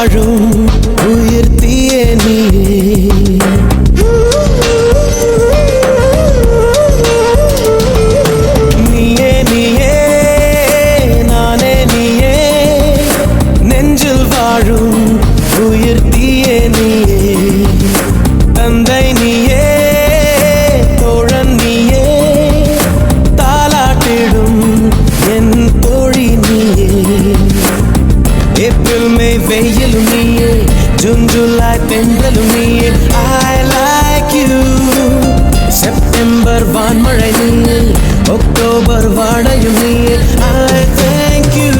வாழும் உயிர் தீயே நீயே நீயே நானே நீயே நெஞ்சில் வாழும் உயிர் தீயே நீயே தந்தை நீயே தோழன் நீயே தாலாட்டிடும் என் தோழி நீயே ஏப்ரல் மே வெயிலும் நீயே ஜூன் ஜூலை தென்றலும் நீயே I like you செப்டம்பர் வான்மழை நீயே அக்டோபர் வாடையும் நீயே I thank you